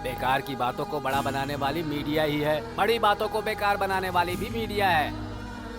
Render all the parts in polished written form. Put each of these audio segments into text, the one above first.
बेकार की बातों को बड़ा बनाने वाली मीडिया ही है, बड़ी बातों को बेकार बनाने वाली भी मीडिया है।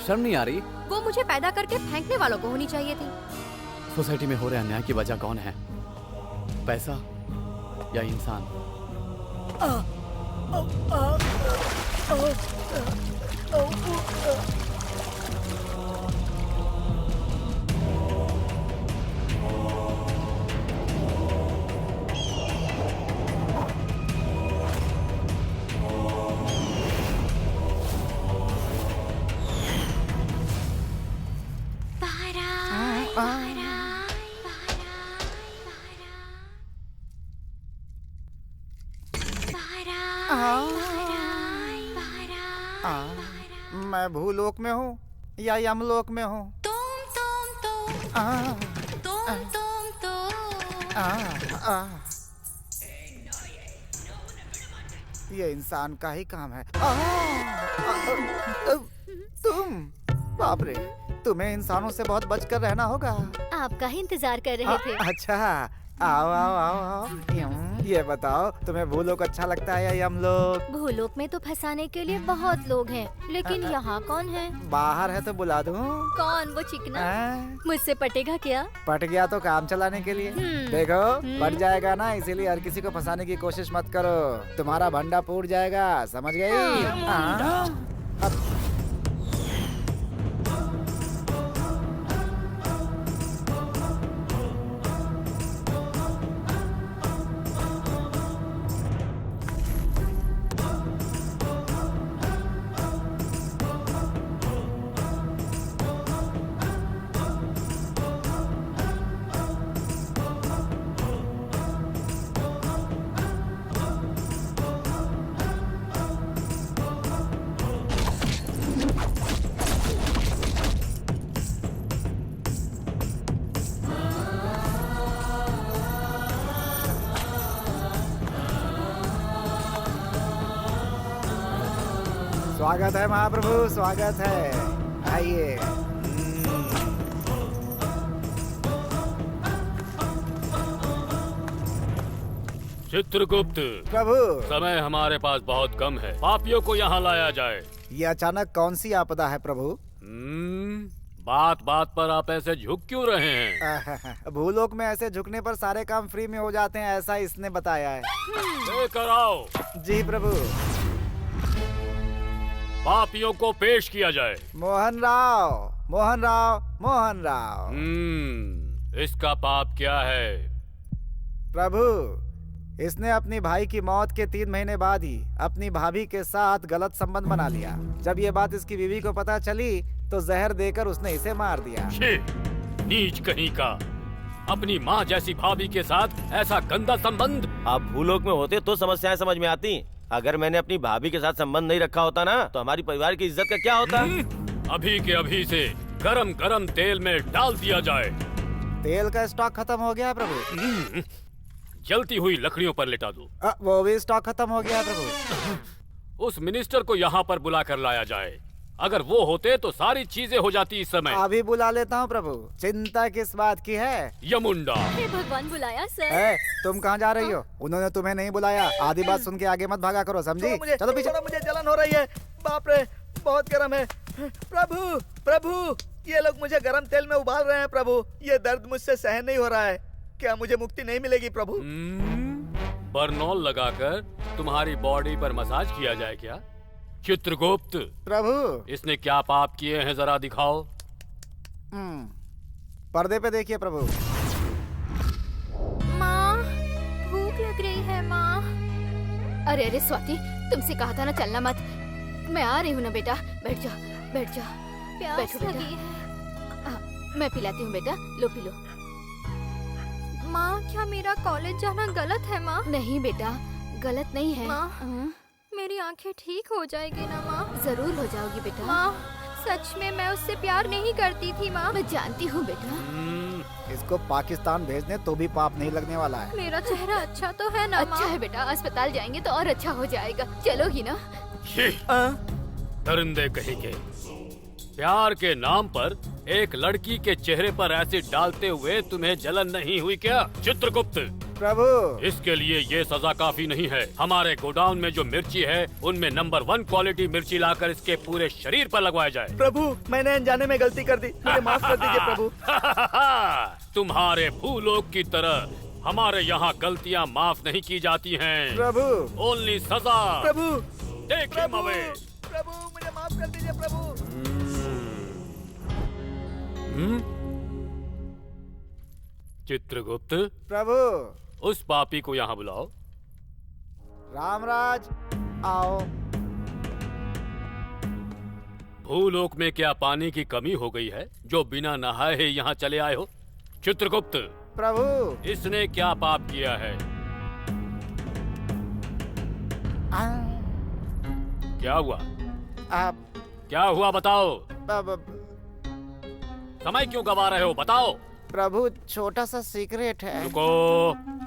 शर्म नहीं आ रही? वो मुझे पैदा करके फेंकने वालों को होनी चाहिए थी। सोसाइटी में हो रहे अन्याय की वजह कौन है? पैसा या इंसान? मैं भूलोक में हूँ या यमलोक में हूँ? ये इंसान का ही काम है। तुम, बाप रे, तुम्हें इंसानों से बहुत बचकर रहना होगा। आपका ही इंतजार कर रहे थे। अच्छा, आओ आओ आओ आओ। ये बताओ, तुम्हें भूलोक अच्छा लगता है या यमलोक? भूलोक में तो फंसाने के लिए बहुत लोग हैं, लेकिन यहाँ कौन है? बाहर है तो बुला दूं? कौन वो चिकना? हाँ? मुझसे पटेगा क्या? पट गया तो काम चलाने के लिए। देखो, पट जाएगा ना, इसीलिए हर किसी को फंसाने की कोशिश मत करो, तुम्हारा भंडा फूट जाएगा, समझ गई? स्वागत है महाप्रभु, स्वागत है, आइए। चित्रगुप्त प्रभु, समय हमारे पास बहुत कम है, पापियों को यहाँ लाया जाए। ये अचानक कौन सी आपदा है प्रभु? बात बात पर आप ऐसे झुक क्यों रहे हैं? भूलोक में ऐसे झुकने पर सारे काम फ्री में हो जाते हैं, ऐसा इसने बताया है। लेकर आओ। जी प्रभु। पापियों को पेश किया जाए। मोहन राव, मोहन राव, मोहन राव। इसका पाप क्या है? प्रभु, इसने अपनी भाई की मौत के 3 महीने बाद ही अपनी भाभी के साथ गलत संबंध बना लिया। जब ये बात इसकी बीवी को पता चली तो जहर देकर उसने इसे मार दिया। नीच कहीं का, अपनी माँ जैसी भाभी के साथ ऐसा गंदा संबंध। आप भूलोक में होते तो समस्याएं समझ में आती। अगर मैंने अपनी भाभी के साथ संबंध नहीं रखा होता ना, तो हमारी परिवार की इज्जत का क्या होता? अभी के अभी से गरम गरम तेल में डाल दिया जाए। तेल का स्टॉक खत्म हो गया है प्रभु। जलती हुई लकड़ियों पर लिटा दो। वो भी स्टॉक खत्म हो गया है प्रभु। उस मिनिस्टर को यहाँ पर बुला कर लाया जाए। अगर वो होते तो सारी चीजें हो जाती इस समय। अभी बुला लेता हूँ प्रभु, चिंता किस बात की है? यमुंडा। हे भगवान, बुलाया सर। तुम कहाँ जा रही हो? उन्होंने तुम्हें नहीं बुलाया। आधी बात सुन के आगे मत भागा करो, समझी? चलो पीछे। मुझे जलन हो रही है, बाप रे, बहुत गर्म है। प्रभु, प्रभु, ये लोग मुझे गर्म तेल में उबाल रहे हैं प्रभु। ये दर्द मुझसे सहन नहीं हो रहा है। क्या मुझे मुक्ति नहीं मिलेगी प्रभु? बर्नॉल लगाकर तुम्हारी बॉडी पर मसाज किया जाए क्या? चित्रगुप्त प्रभु, इसने क्या पाप किए हैं, जरा दिखाओ। पर्दे पे देखिए प्रभु। माँ, भूख लग रही है माँ। अरे अरे स्वाति, तुमसे कहा था ना चलना मत। मैं आ रही हूँ ना बेटा, बैठ जा, बैठ जा। प्यास लगी है। मैं पिलाती हूँ बेटा, लो पी लो। माँ, क्या मेरा कॉलेज जाना गलत है माँ? नहीं बेटा, गलत नहीं है। माँ, मेरी आंखें ठीक हो जाएगी ना माँ? जरूर हो जाओगी बेटा। माँ, सच में मैं उससे प्यार नहीं करती थी माँ। मैं जानती हूँ बेटा। इसको पाकिस्तान भेज दे तो भी पाप नहीं लगने वाला है। मेरा चेहरा अच्छा तो है ना? अच्छा है बेटा, अस्पताल जाएंगे तो और अच्छा हो जाएगा। चलोगी ना? दरिंदे कहीं के, प्यार के नाम पर एक लड़की के चेहरे पर एसिड डालते हुए तुम्हें जलन नहीं हुई क्या? चित्रगुप्त, प्रभु इसके लिए ये सजा काफी नहीं है। हमारे गोडाउन में जो मिर्ची है उनमें नंबर 1 क्वालिटी मिर्ची लाकर इसके पूरे शरीर पर लगवाया जाए। प्रभु मैंने अनजाने में गलती कर दी, मुझे माफ कर दीजिए प्रभु। तुम्हारे भूलोक की तरह हमारे यहाँ गलतियाँ माफ नहीं की जाती हैं। प्रभु ओनली सजा। प्रभु टेक हिम प्रभु अवे। प्रभु मुझे माफ कर दीजिए प्रभु। चित्रगुप्त, प्रभु उस पापी को यहाँ बुलाओ। रामराज आओ। भूलोक में क्या पानी की कमी हो गई है जो बिना नहाए ही यहाँ चले आए हो? चित्रगुप्त, प्रभु इसने क्या पाप किया है? क्या हुआ? आप क्या हुआ बताओ। अब समय क्यों गवा रहे हो, बताओ। प्रभु छोटा सा सीक्रेट है। रुको,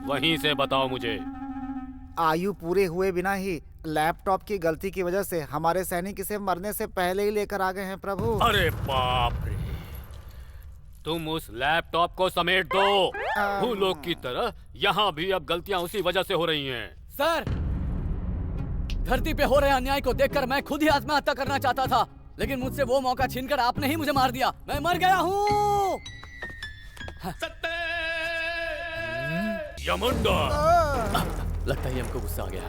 वहीं से बताओ मुझे। आयु पूरे हुए बिना ही लैपटॉप की गलती की वजह से हमारे सैनिक इसे मरने से पहले ही लेकर आ गए हैं प्रभु। अरे बाप रे, तुम उस लैपटॉप को समेट दो। भूलोक की तरह यहाँ भी अब गलतियाँ उसी वजह से हो रही हैं। सर, धरती पे हो रहे अन्याय को देखकर मैं खुद ही आत्महत्या करना चाहता था, लेकिन मुझसे वो मौका छीनकर आपने ही मुझे मार दिया। मैं मर गया हूँ। यमुंडा, लगता है हमको गुस्सा आ गया।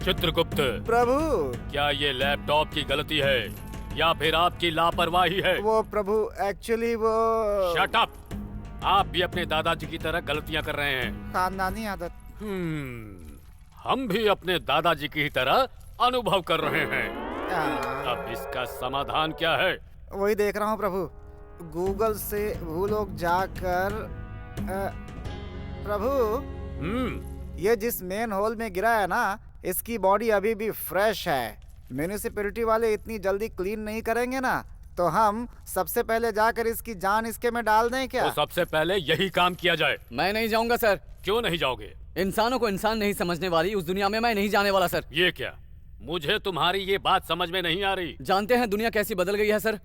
चित्रगुप्त, प्रभु क्या ये लैपटॉप की गलती है या फिर आपकी लापरवाही है? वो प्रभु एक्चुअली वो शट अप! आप भी अपने दादाजी की तरह गलतियाँ कर रहे हैं। खानदानी आदत। हम भी अपने दादाजी की तरह अनुभव कर रहे हैं। आ, अब इसका समाधान क्या है? वही देख रहा हूँ प्रभु, गूगल से भूलोक जाकर प्रभु ये जिस मेन होल में गिरा है ना, इसकी बॉडी अभी भी फ्रेश है। म्यूनिसिपैलिटी वाले इतनी जल्दी क्लीन नहीं करेंगे ना, तो हम सबसे पहले जाकर इसकी जान इसके में डाल दें क्या? तो सबसे पहले यही काम किया जाए। मैं नहीं जाऊंगा सर। क्यों नहीं जाओगे? इंसानों को इंसान नहीं समझने वाली उस दुनिया में मैं नहीं जाने वाला सर। ये क्या? मुझे तुम्हारी ये बात समझ में नहीं आ रही। जानते हैं दुनिया कैसी बदल गई है सर।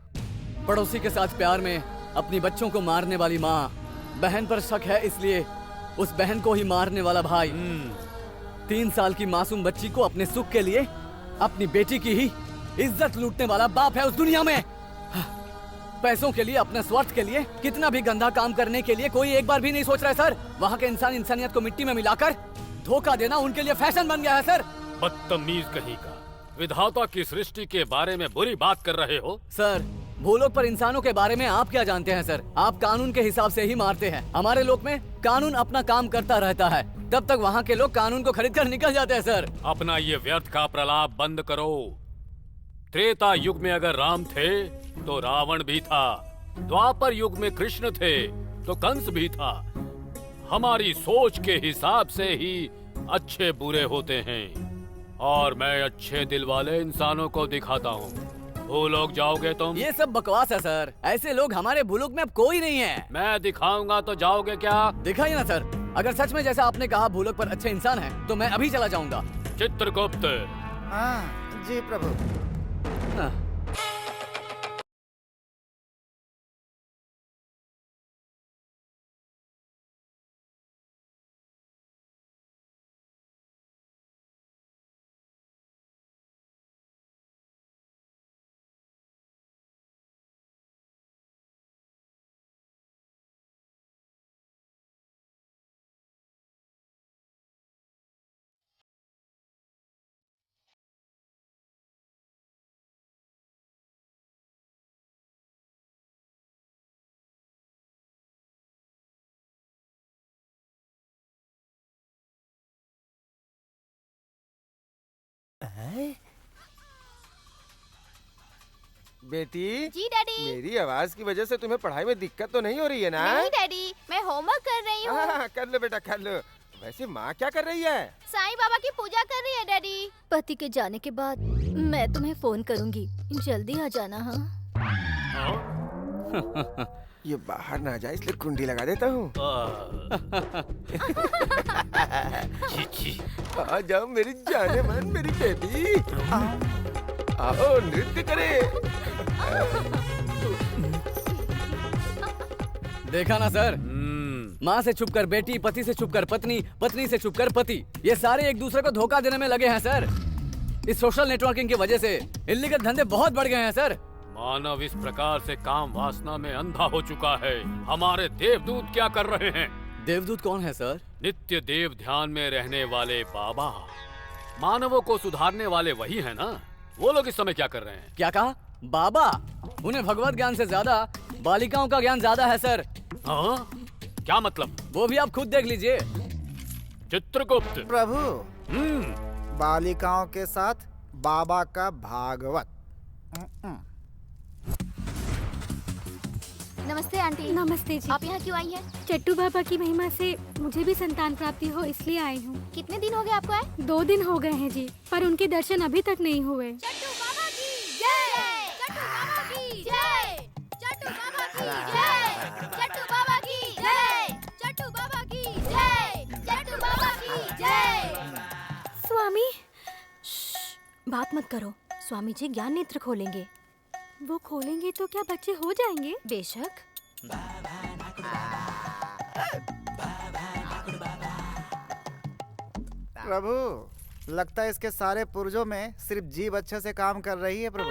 पड़ोसी के साथ प्यार में अपनी बच्चों को मारने वाली माँ, बहन पर शक है इसलिए उस बहन को ही मारने वाला भाई, 3 साल की मासूम बच्ची को अपने सुख के लिए अपनी बेटी की ही इज्जत लूटने वाला बाप है उस दुनिया में। पैसों के लिए, अपने स्वार्थ के लिए कितना भी गंदा काम करने के लिए कोई एक बार भी नहीं सोच रहा है सर। वहाँ के इंसान इंसानियत को मिट्टी में मिलाकर धोखा देना उनके लिए फैशन बन गया है सर। बदतमीज कहीं का, विधाता की सृष्टि के बारे में बुरी बात कर रहे हो। सर, भूलोक पर इंसानों के बारे में आप क्या जानते हैं सर? आप कानून के हिसाब से ही मारते हैं। हमारे लोक में कानून अपना काम करता रहता है, तब तक वहाँ के लोग कानून को खरीद कर निकल जाते हैं सर। अपना ये व्यर्थ का प्रलाप बंद करो। त्रेता युग में अगर राम थे तो रावण भी था, द्वापर युग में कृष्ण थे तो कंस भी था। हमारी सोच के हिसाब से ही अच्छे बुरे होते हैं, और मैं अच्छे दिल वाले इंसानों को दिखाता हूँ। भूलोक जाओगे तुम? ये सब बकवास है सर। ऐसे लोग हमारे भूलोक में अब कोई नहीं है। मैं दिखाऊंगा तो जाओगे क्या? दिखाइए ना सर। अगर सच में जैसा आपने कहा भूलोक पर अच्छे इंसान हैं, तो मैं अभी चला जाऊंगा। चित्रगुप्त, हाँ जी प्रभु। हाँ। बेटी, जी डैडी। मेरी आवाज की वजह से तुम्हें पढ़ाई में दिक्कत तो नहीं हो रही है ना? नहीं डैडी, मैं होमवर्क कर रही हूँ। हाँ, कर लो बेटा कर लो। वैसे माँ क्या कर रही है? साईं बाबा की पूजा कर रही है डैडी। पति के जाने के बाद मैं तुम्हें फोन करूंगी, जल्दी आ जाना। हाँ, ये बाहर ना जाए इसलिए कुंडी लगा देता हूँ। आ जाओ मेरी जाने मन, मेरी बेटी। आओ नृत्य करे। देखा ना सर, माँ से छुपकर बेटी, पति से छुपकर पत्नी, पत्नी से छुपकर पति, ये सारे एक दूसरे को धोखा देने में लगे हैं सर। इस सोशल नेटवर्किंग की वजह से इल्लीगल धंधे बहुत बढ़ गए हैं सर। मानव इस प्रकार से काम वासना में अंधा हो चुका है। हमारे देवदूत क्या कर रहे हैं? देवदूत कौन है सर? नित्य देव ध्यान में रहने वाले बाबा। मानवों को सुधारने वाले वही है ना? वो लोग इस समय क्या कर रहे हैं? क्या कहा? बाबा? उन्हें भगवत ज्ञान से ज्यादा बालिकाओं का ज्ञान ज्यादा है सर। हाँ? क्या मतलब? वो भी आप खुद देख लीजिए। चित्रगुप्त। प्रभु, हम्म, बालिकाओं के साथ बाबा का भागवत। नमस्ते आंटी। नमस्ते जी। आप यहाँ क्यों आई हैं? चट्टू बाबा की महिमा से मुझे भी संतान प्राप्ति हो इसलिए आई हूँ। कितने दिन हो गए आपको आए? 2 दिन हो गए हैं जी, पर उनके दर्शन अभी तक नहीं हुए। चट्टू बाबा की जय! चट्टू बाबा की जय! चट्टू बाबा की जय! चट्टू बाबा की जय! चट्टू बाबा की जय! चट्टू बाबा की जय! स्वामी, बात मत करो। स्वामी जी ज्ञान नेत्र खोलेंगे। वो खोलेंगे तो क्या बच्चे हो जाएंगे? बेशक। प्रभु, लगता है इसके सारे पुर्जों में सिर्फ जीभ अच्छे से काम कर रही है प्रभु।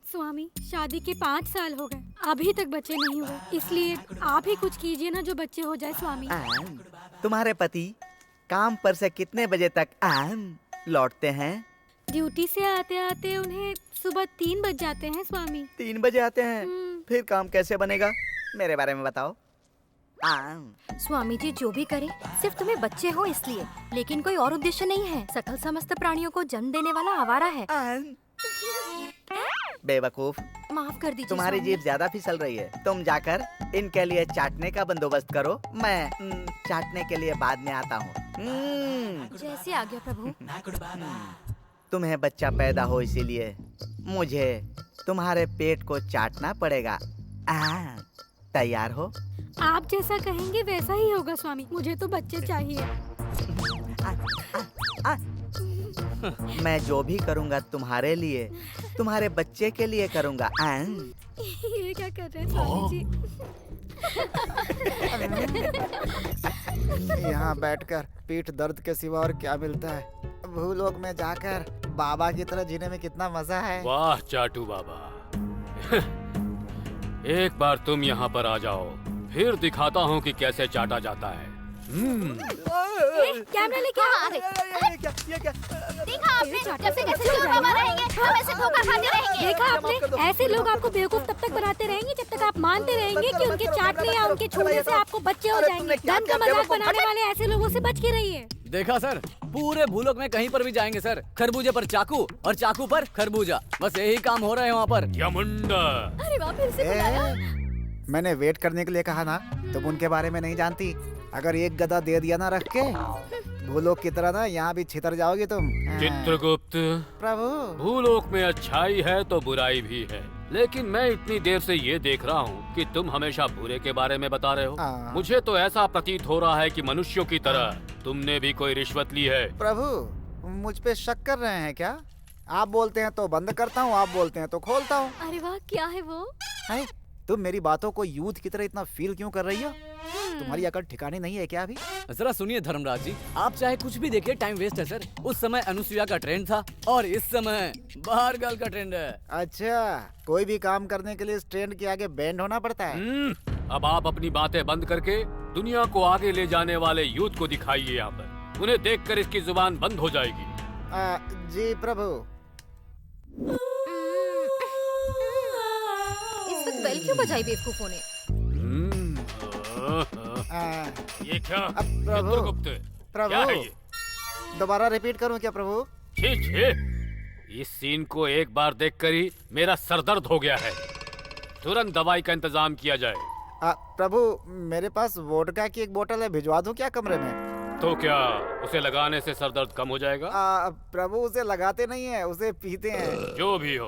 स्वामी, शादी के 5 साल हो गए, अभी तक बच्चे नहीं हुए, इसलिए आप ही कुछ कीजिए ना जो बच्चे हो जाए स्वामी। तुम्हारे पति काम पर से कितने बजे तक लौटते हैं? ड्यूटी से आते आते उन्हें सुबह 3 बज जाते हैं स्वामी। 3 बजे आते हैं। फिर काम कैसे बनेगा? मेरे बारे में बताओ। स्वामी जी जो भी करे सिर्फ तुम्हें बच्चे हो इसलिए, लेकिन कोई और उद्देश्य नहीं है। सकल समस्त प्राणियों को जन्म देने वाला आवारा है। बेवकूफ, माफ कर दीजिए तुम्हारी स्वामी। जीभ ज्यादा फिसल रही है। तुम जाकर इनके लिए चाटने का बंदोबस्त करो, मैं चाटने के लिए बाद में आता हूँ। जैसे आ गया प्रभु। तुम्हें बच्चा पैदा हो इसीलिए मुझे तुम्हारे पेट को चाटना पड़ेगा। तैयार हो? आप जैसा कहेंगे वैसा ही होगा स्वामी। मुझे तो बच्चे चाहिए। मैं जो भी करूँगा तुम्हारे लिए, तुम्हारे बच्चे के लिए करूँगा। ये क्या कर रहे हैं स्वामी जी? यहाँ बैठकर पीठ दर्द के सिवा और क्या मिलता है? भूलोक में जाकर बाबा की तरह जीने में कितना मजा है। वाह चाटू बाबा। एक बार तुम यहाँ पर आ जाओ, फिर दिखाता हूँ कि कैसे चाटा जाता है। कैमरा लेके आ गए। देखा आपने? जब से कैसे चोर बाबा रहेंगे, हम ऐसे धोखा खाते रहेंगे। देखा आपने? ऐसे लोग आपको बेवकूफ तब तक बनाते रहेंगे जब तक आप मानते रहेंगे कि उनके चाटने या उनके छूने से आपको बच्चे हो जाएंगे। धन का मजाक बनाने वाले ऐसे लोगों से बच के रहिए। देखा सर, पूरे भूलोक में कहीं पर भी जाएंगे सर, खरबूजे पर चाकू और चाकू पर खरबूजा, बस यही काम हो रहा है वहाँ पर। यमुंडा। अरे वाह, फिर से बुलाया। मैंने वेट करने के लिए कहा ना, तुम उनके बारे में नहीं जानती। अगर एक गदा दे दिया ना रख के, भूलोक की तरह ना यहाँ भी छितर जाओगी तुम। चित्रगुप्त, प्रभु, भूलोक में अच्छाई है तो बुराई भी है, लेकिन मैं इतनी देर से ये देख रहा हूँ कि तुम हमेशा बुरे के बारे में बता रहे हो। मुझे तो ऐसा प्रतीत हो रहा है कि मनुष्यों की तरह तुमने भी कोई रिश्वत ली है। प्रभु, मुझ पे शक कर रहे हैं क्या? आप बोलते हैं तो बंद करता हूँ, आप बोलते हैं तो खोलता हूँ। अरे वाह, क्या है वो? है? तुम मेरी बातों को यूथ की तरह इतना फील क्यों कर रही हो? तुम्हारी अकल ठिकाने नहीं है क्या अभी? जरा सुनिए धर्मराज जी, आप चाहे कुछ भी देखिए, टाइम वेस्ट है सर। उस समय अनुसुईया का ट्रेंड था और इस समय बाहर गर्ल का ट्रेंड है। अच्छा, कोई भी काम करने के लिए इस ट्रेंड के आगे बैंड होना पड़ता है। अब आप अपनी बातें बंद करके दुनिया को आगे ले जाने वाले यूथ को दिखाइए यहाँ पर। उन्हें देखकर इसकी जुबान बंद हो जाएगी। जी प्रभु। इस वक्त बेल क्यों बजाई बेवकूफों ने? ये क्या? प्रभु, चित्रगुप्त, प्रभु, क्या है ये? दोबारा रिपीट करूं क्या प्रभु? छी छी, इस सीन को एक बार देखकर ही मेरा सर दर्द हो गया है। तुरंत दवाई का इंतजाम किया जाए। प्रभु, मेरे पास वोडका की एक बोतल है, भिजवा दूं क्या कमरे में? तो क्या उसे लगाने से सर दर्द कम हो जाएगा? प्रभु, उसे लगाते नहीं है, उसे पीते हैं। जो भी हो,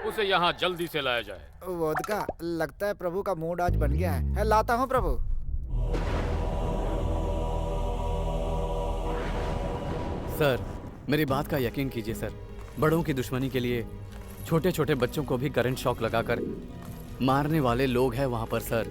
उसे यहाँ जल्दी से लाया जाए। वोडका, लगता है प्रभु का मूड आज बन गया है। लाता हूँ प्रभु। सर, मेरी बात का यकीन कीजिए सर, बड़ों की दुश्मनी के लिए छोटे छोटे बच्चों को भी करंट शॉक लगाकर मारने वाले लोग हैं वहां पर सर।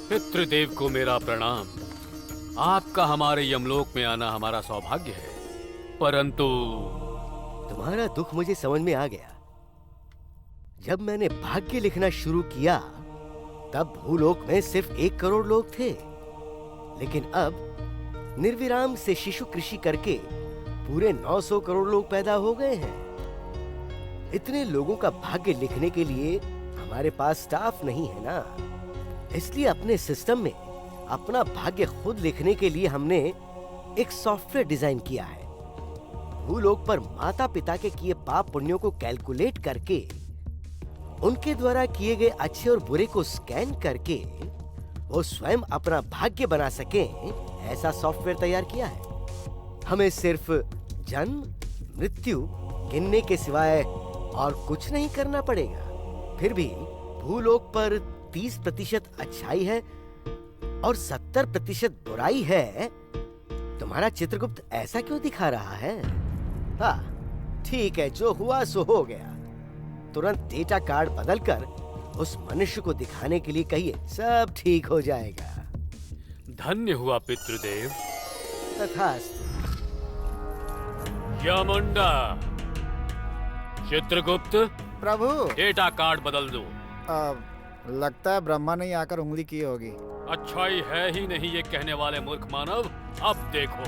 पितृदेव को मेरा प्रणाम। आपका हमारे यमलोक में आना हमारा सौभाग्य है, परंतु तुम्हारा दुख मुझे समझ में आ गया। जब मैंने भाग्य लिखना शुरू किया तब भूलोक में सिर्फ 1 करोड़ लोग थे, लेकिन अब निर्विराम से शिशु कृषि करके पूरे 900 करोड़ लोग पैदा हो गए हैं। इतने लोगों का भाग्य लिखने के लिए हमारे पास स्टाफ नहीं है ना, इसलिए अपने सिस्टम में अपना भाग्य खुद लिखने के लिए हमने एक सॉफ्टवेयर डिजाइन किया है। भूलोक पर माता पिता के किए पाप पुण्यों को कैलकुलेट करके उनके द्वारा किए गए अच्छे और बुरे को स्कैन करके वो स्वयं अपना भाग्य बना सके, ऐसा सॉफ्टवेयर तैयार किया है। हमें सिर्फ जन्म मृत्यु गिनने के सिवाय और कुछ नहीं करना पड़ेगा। फिर भी भूलोक पर 30% अच्छाई है और 70% बुराई है। तुम्हारा चित्रगुप्त ऐसा क्यों दिखा रहा है? हाँ ठीक है, जो हुआ सो हो गया। तुरंत डेटा कार्ड बदलकर उस मनुष्य को दिखाने के लिए कहिए, सब ठीक हो जाएगा। धन्य हुआ पितृदेव। तथास्तु। यामुंडा, चित्रगुप्त, प्रभु डेटा कार्ड बदल दो। लगता है ब्रह्मा ने ही आकर उंगली की होगी। अच्छाई है ही नहीं ये कहने वाले मूर्ख मानव। अब देखो।